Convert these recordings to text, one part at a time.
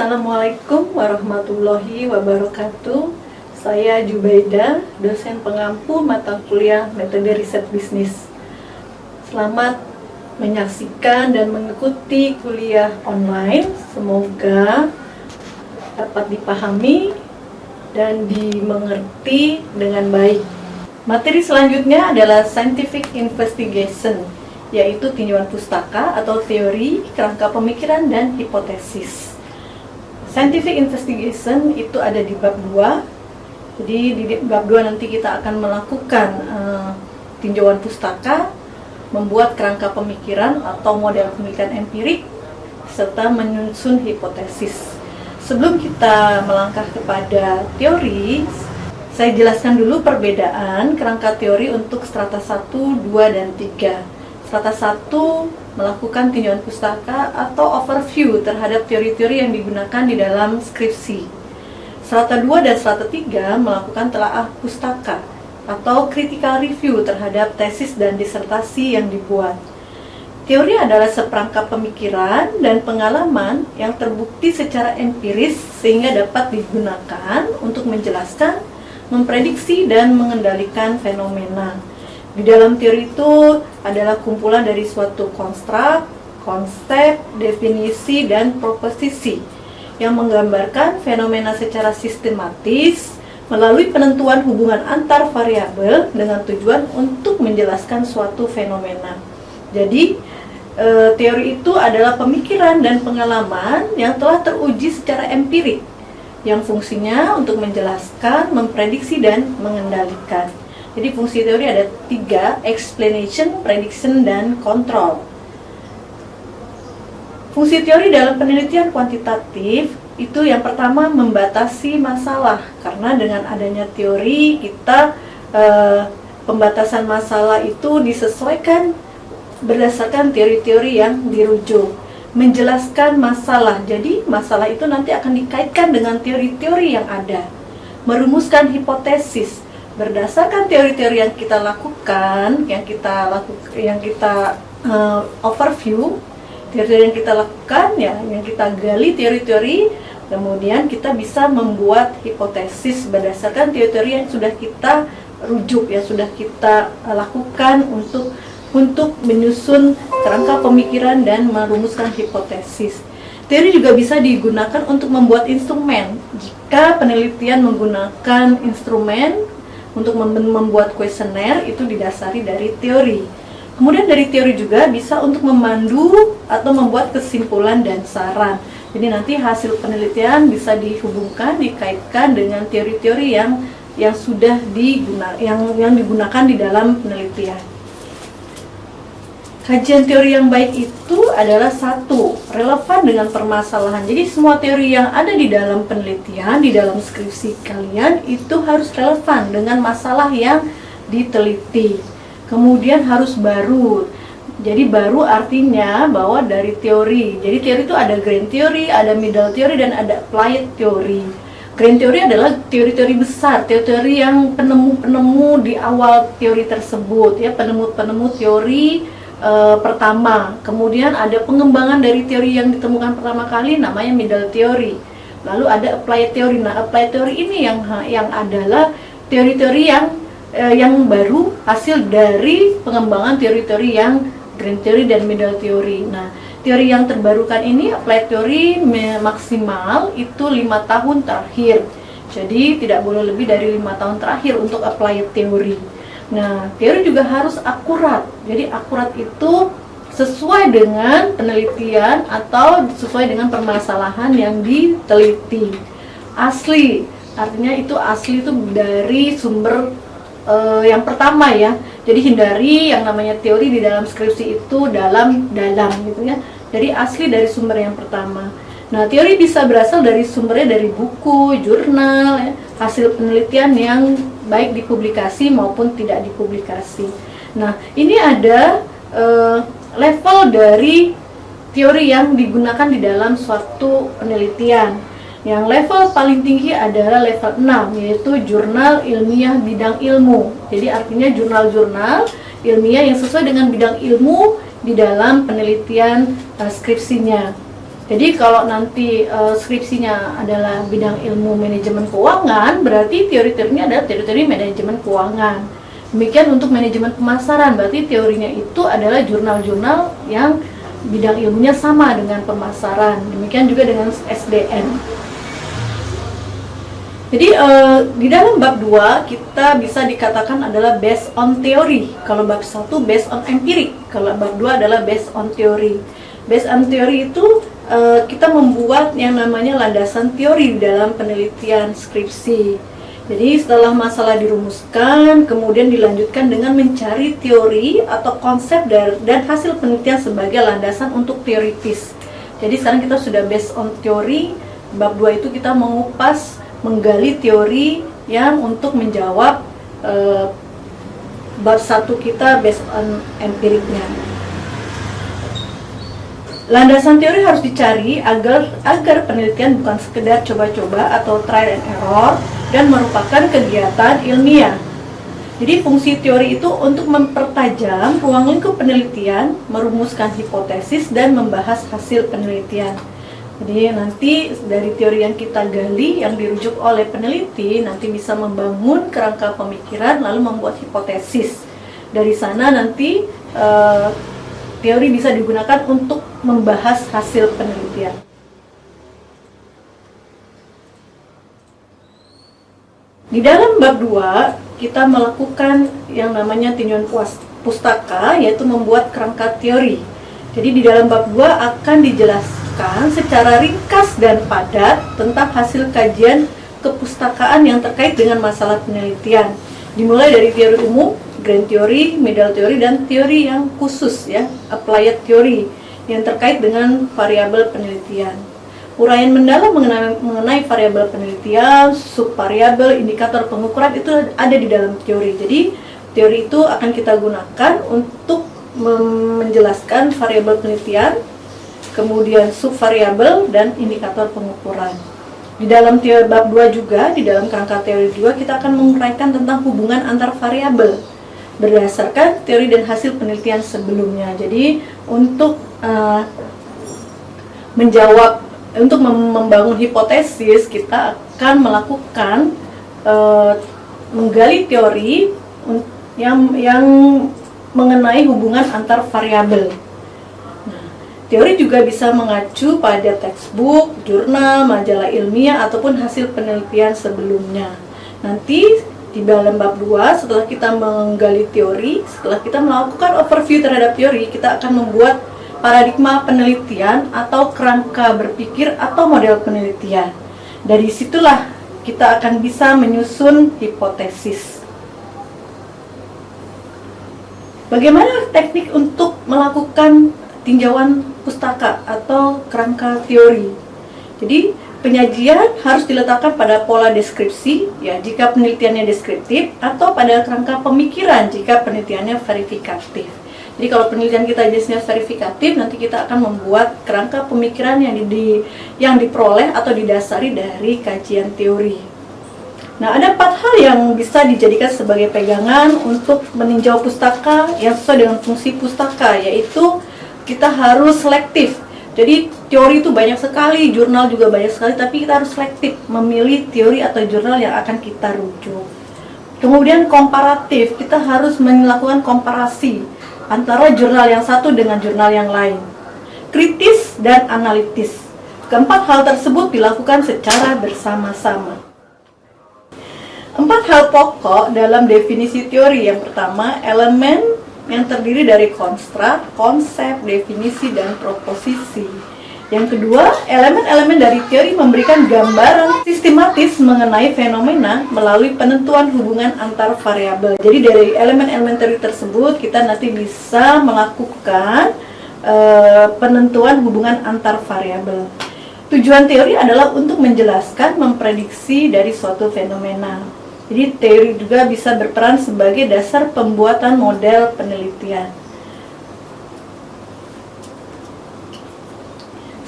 Assalamualaikum warahmatullahi wabarakatuh. Saya Jubaida, dosen pengampu mata kuliah metode riset bisnis. Selamat menyaksikan dan mengikuti kuliah online. Semoga dapat dipahami dan dimengerti dengan baik. Materi selanjutnya adalah scientific investigation, yaitu tinjauan pustaka atau teori, kerangka pemikiran, dan hipotesis. Scientific investigation itu ada di bab 2. Jadi di bab 2 nanti kita akan melakukan tinjauan pustaka, membuat kerangka pemikiran atau model pemikiran empirik, serta menyusun hipotesis. Sebelum kita melangkah kepada teori, saya jelaskan dulu perbedaan kerangka teori untuk strata 1, 2, dan 3. Strata 1 melakukan tinjauan pustaka atau overview terhadap teori-teori yang digunakan di dalam skripsi. Strata 2 dan strata 3 melakukan telaah pustaka atau critical review terhadap tesis dan disertasi yang dibuat. Teori adalah seperangkap pemikiran dan pengalaman yang terbukti secara empiris sehingga dapat digunakan untuk menjelaskan, memprediksi, dan mengendalikan fenomena. Di dalam teori itu adalah kumpulan dari suatu konstruk, konsep, definisi, dan proposisi yang menggambarkan fenomena secara sistematis melalui penentuan hubungan antar variabel dengan tujuan untuk menjelaskan suatu fenomena. Jadi, teori itu adalah pemikiran dan pengalaman yang telah teruji secara empirik, yang fungsinya untuk menjelaskan, memprediksi, dan mengendalikan. Jadi fungsi teori ada 3, explanation, prediction, dan control. Fungsi teori dalam penelitian kuantitatif itu yang pertama membatasi masalah, karena dengan adanya teori kita pembatasan masalah itu disesuaikan berdasarkan teori-teori yang dirujuk. Menjelaskan masalah, jadi masalah itu nanti akan dikaitkan dengan teori-teori yang ada. Merumuskan hipotesis berdasarkan teori-teori yang kita lakukan, yang kita overview, teori-teori yang kita lakukan, ya, yang kita gali teori-teori, kemudian kita bisa membuat hipotesis berdasarkan teori-teori yang sudah kita rujuk, yang sudah kita lakukan untuk menyusun kerangka pemikiran dan merumuskan hipotesis. Teori juga bisa digunakan untuk membuat instrumen. Jika penelitian menggunakan instrumen untuk membuat kuesioner, itu didasari dari teori. Kemudian dari teori juga bisa untuk memandu atau membuat kesimpulan dan saran. Jadi nanti hasil penelitian bisa dihubungkan, dikaitkan dengan teori-teori yang sudah digunakan di dalam penelitian. Kajian teori yang baik itu adalah 1, relevan dengan permasalahan. Jadi semua teori yang ada di dalam penelitian, di dalam skripsi kalian itu harus relevan dengan masalah yang diteliti. Kemudian harus baru. Jadi baru artinya bahwa dari teori. Jadi teori itu ada grand theory, ada middle theory, dan ada applied theory. Grand theory adalah teori-teori besar, teori-teori yang penemu-penemu di awal teori tersebut, ya, penemu-penemu teori pertama. Kemudian ada pengembangan dari teori yang ditemukan pertama kali, namanya middle theory. Lalu ada applied theory. Nah, applied theory ini yang adalah teori-teori yang baru, hasil dari pengembangan teori-teori yang grand theory dan middle theory. Nah, teori yang terbarukan ini, applied theory, maksimal itu 5 tahun terakhir. Jadi tidak boleh lebih dari 5 tahun terakhir untuk applied theory. Nah, teori juga harus akurat. Jadi akurat itu sesuai dengan penelitian atau sesuai dengan permasalahan yang diteliti. Asli, artinya itu asli itu dari sumber yang pertama, ya. Jadi hindari yang namanya teori di dalam skripsi itu dalam gitu, ya. Jadi asli dari sumber yang pertama. Nah, teori bisa berasal dari sumbernya dari buku, jurnal, ya, hasil penelitian yang baik dipublikasi maupun tidak dipublikasi. Nah, ini ada level dari teori yang digunakan di dalam suatu penelitian. Yang level paling tinggi adalah level 6, yaitu jurnal ilmiah bidang ilmu. Jadi artinya jurnal-jurnal ilmiah yang sesuai dengan bidang ilmu di dalam penelitian skripsinya. Jadi kalau nanti skripsinya adalah bidang ilmu manajemen keuangan, berarti teori-teorinya adalah teori-teori manajemen keuangan. Demikian untuk manajemen pemasaran, berarti teorinya itu adalah jurnal-jurnal yang bidang ilmunya sama dengan pemasaran. Demikian juga dengan SDM. Jadi di dalam bab 2 kita bisa dikatakan adalah based on theory. Kalau bab 1 based on empiric. Kalau bab 2 adalah based on theory. Based on theory itu kita membuat yang namanya landasan teori dalam penelitian skripsi. Jadi setelah masalah dirumuskan, kemudian dilanjutkan dengan mencari teori atau konsep dan hasil penelitian sebagai landasan untuk teoritis. Jadi sekarang kita sudah based on teori, bab 2 itu kita mengupas, menggali teori yang untuk menjawab bab 1 kita based on empiriknya. Landasan teori harus dicari agar penelitian bukan sekedar coba-coba atau trial and error dan merupakan kegiatan ilmiah. Jadi fungsi teori itu untuk mempertajam ruang lingkup penelitian, merumuskan hipotesis dan membahas hasil penelitian. Jadi nanti dari teori yang kita gali, yang dirujuk oleh peneliti, nanti bisa membangun kerangka pemikiran lalu membuat hipotesis. Dari sana nanti teori bisa digunakan untuk membahas hasil penelitian. Di dalam bab 2, kita melakukan yang namanya tinjauan pustaka, yaitu membuat kerangka teori. Jadi di dalam bab 2 akan dijelaskan secara ringkas dan padat tentang hasil kajian kepustakaan yang terkait dengan masalah penelitian. Dimulai dari teori umum, grand theory, middle theory, dan teori yang khusus ya, applied theory yang terkait dengan variabel penelitian. Uraian mendalam mengenai variabel penelitian, subvariabel, indikator pengukuran itu ada di dalam teori. Jadi teori itu akan kita gunakan untuk menjelaskan variabel penelitian, kemudian subvariabel dan indikator pengukuran. Di dalam teori bab 2 juga, di dalam kerangka teori 2 kita akan menguraikan tentang hubungan antar variabel berdasarkan teori dan hasil penelitian sebelumnya. Jadi untuk membangun hipotesis, kita akan melakukan menggali teori yang mengenai hubungan antar variabel. Teori juga bisa mengacu pada textbook, jurnal, majalah ilmiah, ataupun hasil penelitian sebelumnya. Nanti di dalam bab 2, setelah kita menggali teori, setelah kita melakukan overview terhadap teori, kita akan membuat paradigma penelitian atau kerangka berpikir atau model penelitian. Dari situlah kita akan bisa menyusun hipotesis. Bagaimana teknik untuk melakukan tinjauan pustaka atau kerangka teori? Jadi penyajian harus diletakkan pada pola deskripsi ya jika penelitiannya deskriptif, atau pada kerangka pemikiran jika penelitiannya verifikatif. Jadi kalau penelitian kita jenisnya verifikatif, nanti kita akan membuat kerangka pemikiran yang diperoleh atau didasari dari kajian teori. Nah, ada 4 hal yang bisa dijadikan sebagai pegangan untuk meninjau pustaka yang sesuai dengan fungsi pustaka, yaitu kita harus selektif. Jadi teori itu banyak sekali, jurnal juga banyak sekali, tapi kita harus selektif memilih teori atau jurnal yang akan kita rujuk. Kemudian komparatif, kita harus melakukan komparasi antara jurnal yang satu dengan jurnal yang lain. Kritis dan analitis. Keempat hal tersebut dilakukan secara bersama-sama. 4 hal pokok dalam definisi teori. Yang pertama, elemen yang terdiri dari konstruk, konsep, definisi, dan proposisi. Yang kedua, elemen-elemen dari teori memberikan gambaran sistematis mengenai fenomena melalui penentuan hubungan antar variabel. Jadi dari elemen-elemen teori tersebut kita nanti bisa melakukan penentuan hubungan antar variabel. Tujuan teori adalah untuk menjelaskan, memprediksi dari suatu fenomena. Jadi teori juga bisa berperan sebagai dasar pembuatan model penelitian.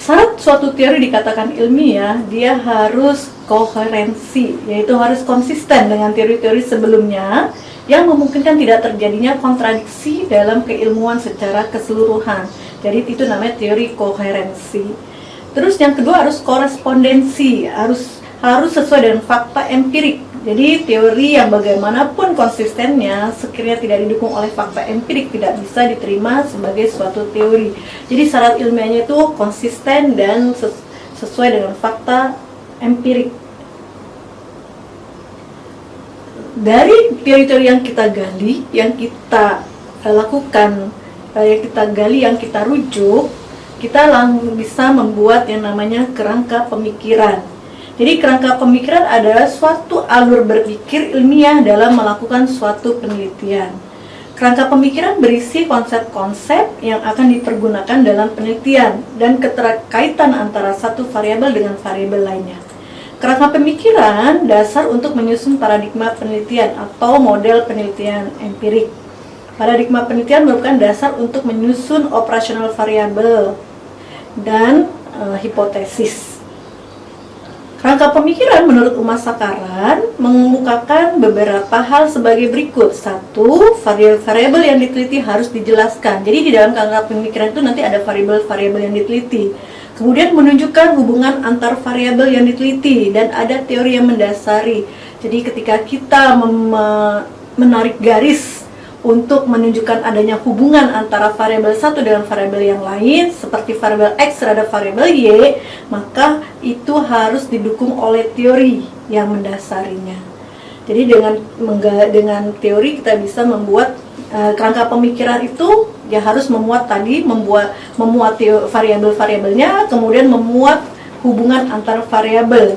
Syarat suatu teori dikatakan ilmiah, dia harus koherensi, yaitu harus konsisten dengan teori-teori sebelumnya yang memungkinkan tidak terjadinya kontradiksi dalam keilmuan secara keseluruhan. Jadi itu namanya teori koherensi. Terus yang kedua harus korespondensi, harus sesuai dengan fakta empirik. Jadi teori yang bagaimanapun konsistennya, sekiranya tidak didukung oleh fakta empirik, tidak bisa diterima sebagai suatu teori. Jadi syarat ilmiahnya itu konsisten dan sesuai dengan fakta empirik. Dari teori-teori yang kita gali, yang kita lakukan, yang kita gali, yang kita rujuk, kita bisa membuat yang namanya kerangka pemikiran. Jadi kerangka pemikiran adalah suatu alur berpikir ilmiah dalam melakukan suatu penelitian. Kerangka pemikiran berisi konsep-konsep yang akan dipergunakan dalam penelitian dan keterkaitan antara satu variabel dengan variabel lainnya. Kerangka pemikiran dasar untuk menyusun paradigma penelitian atau model penelitian empirik. Paradigma penelitian merupakan dasar untuk menyusun operasional variabel dan hipotesis. Kerangka pemikiran menurut Uma Sakaran mengemukakan beberapa hal sebagai berikut. Satu, variabel yang diteliti harus dijelaskan. Jadi di dalam kerangka pemikiran itu nanti ada variabel-variabel yang diteliti. Kemudian menunjukkan hubungan antar variabel yang diteliti dan ada teori yang mendasari. Jadi ketika kita menarik garis untuk menunjukkan adanya hubungan antara variabel satu dengan variabel yang lain, seperti variabel X terhadap variabel Y, maka itu harus didukung oleh teori yang mendasarinya. Jadi dengan teori kita bisa membuat kerangka pemikiran itu ya harus memuat variabel-variabelnya, kemudian memuat hubungan antar variabel.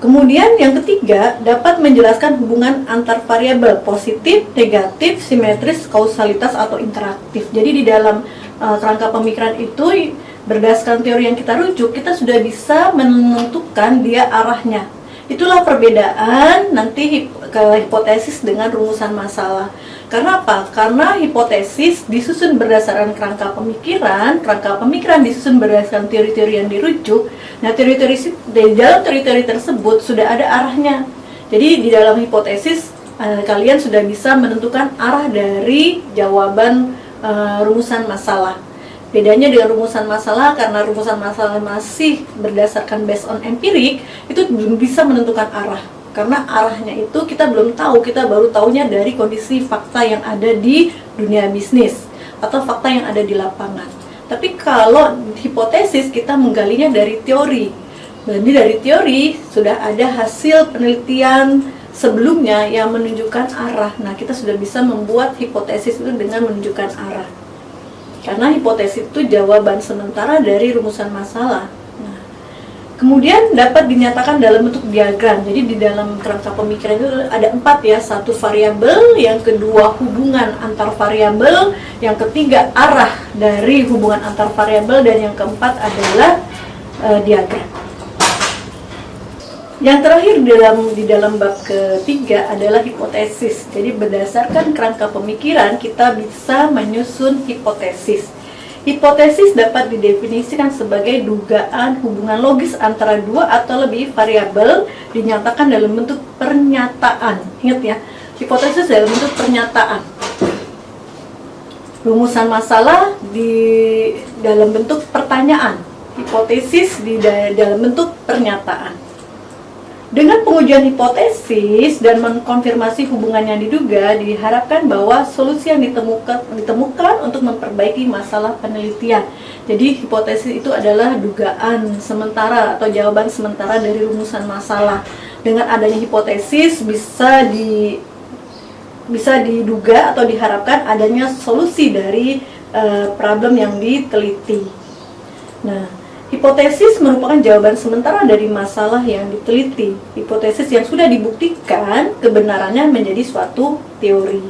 Kemudian yang ketiga, dapat menjelaskan hubungan antar variabel positif, negatif, simetris, kausalitas atau interaktif. Jadi di dalam kerangka pemikiran itu berdasarkan teori yang kita rujuk, kita sudah bisa menentukan dia arahnya. Itulah perbedaan nanti hipotesis dengan rumusan masalah. Karena apa? Karena hipotesis disusun berdasarkan kerangka pemikiran disusun berdasarkan teori-teori yang dirujuk. Nah, di dalam teori-teori tersebut sudah ada arahnya. Jadi di dalam hipotesis kalian sudah bisa menentukan arah dari jawaban rumusan masalah. Bedanya dengan rumusan masalah, karena rumusan masalah masih berdasarkan based on empirik, itu belum bisa menentukan arah. Karena arahnya itu kita belum tahu, kita baru tahunya dari kondisi fakta yang ada di dunia bisnis atau fakta yang ada di lapangan. Tapi kalau hipotesis kita menggalinya dari teori. Jadi dari teori sudah ada hasil penelitian sebelumnya yang menunjukkan arah. Nah, kita sudah bisa membuat hipotesis itu dengan menunjukkan arah. Karena hipotesis itu jawaban sementara dari rumusan masalah. Kemudian dapat dinyatakan dalam bentuk diagram. Jadi di dalam kerangka pemikiran itu ada 4 ya. Satu variabel, yang kedua hubungan antar variabel, yang ketiga arah dari hubungan antar variabel, dan yang keempat adalah diagram. Yang terakhir di dalam bab ketiga adalah hipotesis. Jadi berdasarkan kerangka pemikiran kita bisa menyusun hipotesis. Hipotesis dapat didefinisikan sebagai dugaan hubungan logis antara dua atau lebih variabel dinyatakan dalam bentuk pernyataan. Ingat ya, hipotesis dalam bentuk pernyataan. Rumusan masalah di dalam bentuk pertanyaan. Hipotesis di dalam bentuk pernyataan. Dengan pengujian hipotesis dan mengkonfirmasi hubungan yang diduga, diharapkan bahwa solusi yang ditemukan untuk memperbaiki masalah penelitian. Jadi hipotesis itu adalah dugaan sementara atau jawaban sementara dari rumusan masalah. Dengan adanya hipotesis bisa diduga atau diharapkan adanya solusi dari problem yang diteliti. Nah, hipotesis merupakan jawaban sementara dari masalah yang diteliti. Hipotesis yang sudah dibuktikan kebenarannya menjadi suatu teori.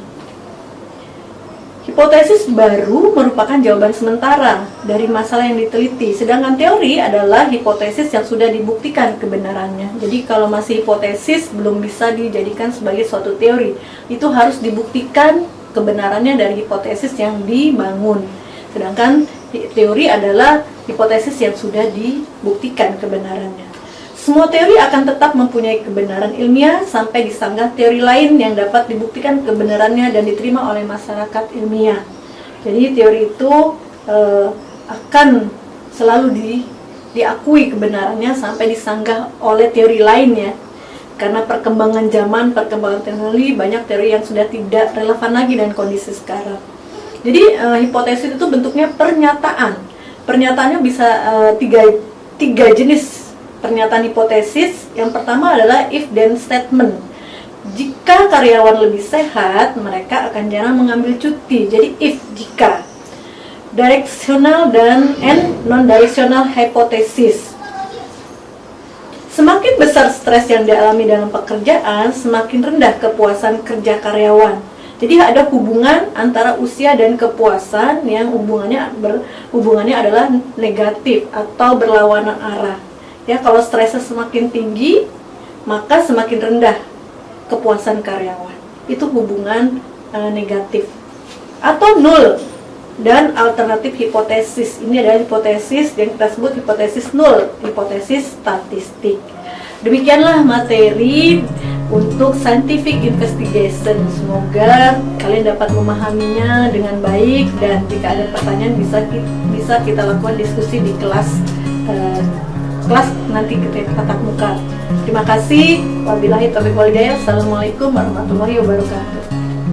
Hipotesis baru merupakan jawaban sementara dari masalah yang diteliti. Sedangkan teori adalah hipotesis yang sudah dibuktikan kebenarannya. Jadi kalau masih hipotesis belum bisa dijadikan sebagai suatu teori. Itu harus dibuktikan kebenarannya dari hipotesis yang dibangun. Sedangkan teori adalah hipotesis yang sudah dibuktikan kebenarannya. Semua teori akan tetap mempunyai kebenaran ilmiah sampai disanggah teori lain yang dapat dibuktikan kebenarannya dan diterima oleh masyarakat ilmiah. Jadi teori itu akan selalu diakui kebenarannya sampai disanggah oleh teori lainnya. Karena perkembangan zaman, perkembangan teknologi, banyak teori yang sudah tidak relevan lagi dengan kondisi sekarang. Jadi hipotesis itu bentuknya pernyataan. Pernyataannya bisa tiga jenis pernyataan hipotesis. Yang pertama adalah if then statement. Jika karyawan lebih sehat, mereka akan jarang mengambil cuti. Jadi if, jika. Directional dan non-directional hypothesis. Semakin besar stres yang dialami dalam pekerjaan, semakin rendah kepuasan kerja karyawan. Jadi ada hubungan antara usia dan kepuasan yang hubungannya adalah negatif atau berlawanan arah. Ya, kalau stresnya semakin tinggi, maka semakin rendah kepuasan karyawan. Itu hubungan negatif. Atau nul dan alternatif hipotesis. Ini adalah hipotesis yang kita sebut hipotesis nul, hipotesis statistik. Demikianlah materi untuk scientific investigation. Semoga kalian dapat memahaminya dengan baik, dan jika ada pertanyaan bisa kita lakukan diskusi di kelas nanti ketika tatap muka. Terima kasih. Wabillahi taufiq wal hidayah. Assalamualaikum warahmatullahi wabarakatuh.